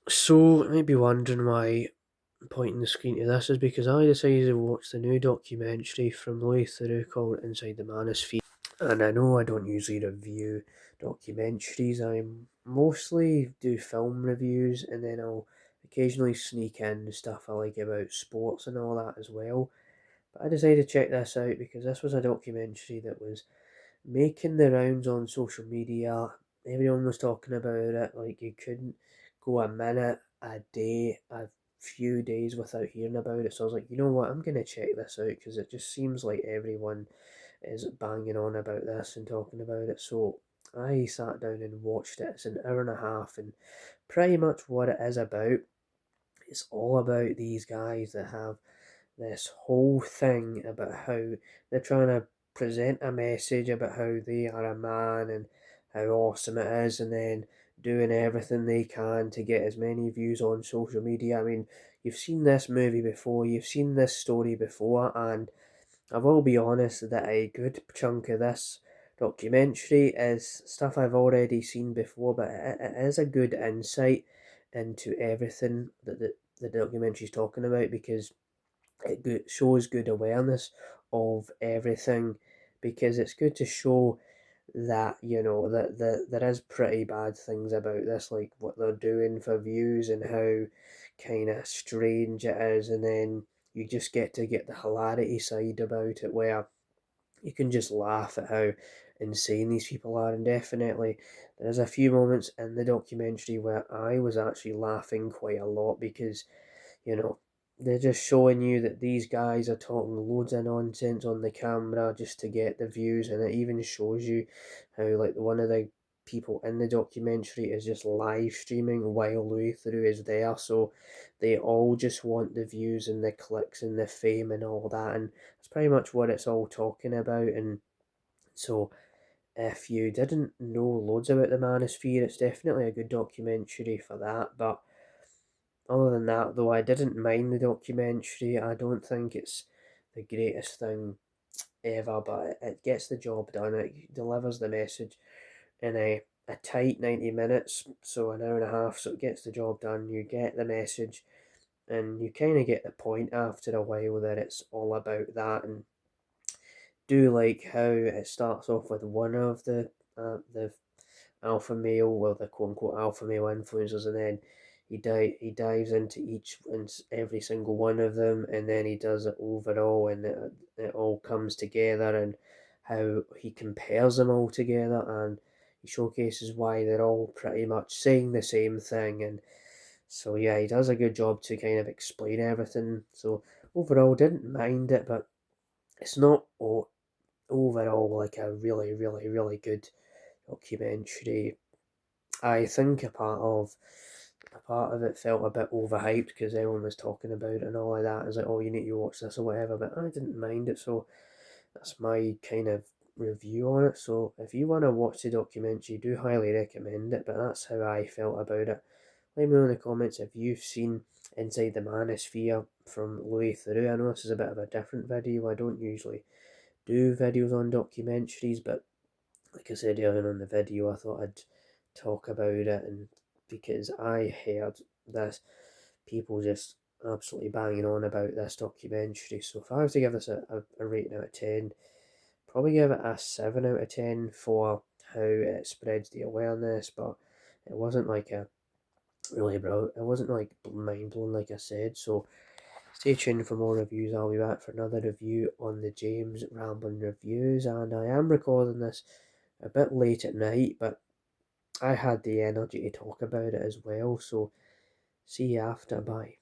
So, you might be wondering why I'm pointing the screen to this is because I decided to watch the new documentary from Louis Theroux called Inside the Manosphere. And I know I don't usually review documentaries, I mostly do film reviews and then I'll occasionally sneak in stuff I like about sports and all that as well. But I decided to check this out because this was a documentary that was making the rounds on social media. Everyone was talking about it. Like you couldn't go a minute, a day, a few days without hearing about it. So I was like, you know what, I'm gonna check this out because it just seems like everyone is banging on about this and talking about it. So I sat down and watched it. It's an hour and a half, and pretty much what it is about. It's all about these guys that have this whole thing about how they're trying to present a message about how they are a man and how awesome it is, and then doing everything they can to get as many views on social media. I mean, you've seen this movie before, you've seen this story before, and I will be honest that a good chunk of this documentary is stuff I've already seen before, but it is a good insight into everything that the documentary is talking about because shows good awareness of everything, because it's good to show that that there is pretty bad things about this, like what they're doing for views and how kind of strange it is, and then you just get to get the hilarity side about it where you can just laugh at how insane these people are. And definitely there's a few moments in the documentary where I was actually laughing quite a lot because you know, they're just showing you that these guys are talking loads of nonsense on the camera just to get the views, and it even shows you how, like, one of the people in the documentary is just live streaming while Louis Theroux is there. So they all just want the views and the clicks and the fame and all that, and that's pretty much what it's all talking about. And so, if you didn't know loads about the Manosphere, it's definitely a good documentary for that. But other than that, though, I didn't mind the documentary. I don't think it's the greatest thing ever, but it gets the job done. It delivers the message in a tight 90 minutes, so an hour and a half, so it gets the job done. You get the message, and you kind of get the point after a while that it's all about that. And do like how it starts off with one of the alpha male, well, the quote unquote alpha male influencers, and then he dives into each and every single one of them, and then he does it overall, and it all comes together, and how he compares them all together, and he showcases why they're all pretty much saying the same thing. And so yeah, he does a good job to kind of explain everything. So overall, didn't mind it, but it's not overall like a really good documentary. I think a part of it felt a bit overhyped because everyone was talking about it and all of that. It was like, oh, you need to watch this or whatever, but I didn't mind it, so that's my kind of review on it. So if you want to watch the documentary, do highly recommend it, but that's how I felt about it. Let me know in the comments if you've seen Inside the Manosphere from Louis Theroux. I know this is a bit of a different video. I don't usually do videos on documentaries, but like I said earlier on in the video, I thought I'd talk about it, and because I heard this, people just absolutely banging on about this documentary. So if I was to give this a rating out of 10, probably give it a 7 out of 10 for how it spreads the awareness, but it wasn't like a really bro. It wasn't like mind blowing, like I said. So stay tuned for more reviews. I'll be back for another review on the James Ramblin' Reviews, and I am recording this a bit late at night, but I had the energy to talk about it as well. So see you after. Bye.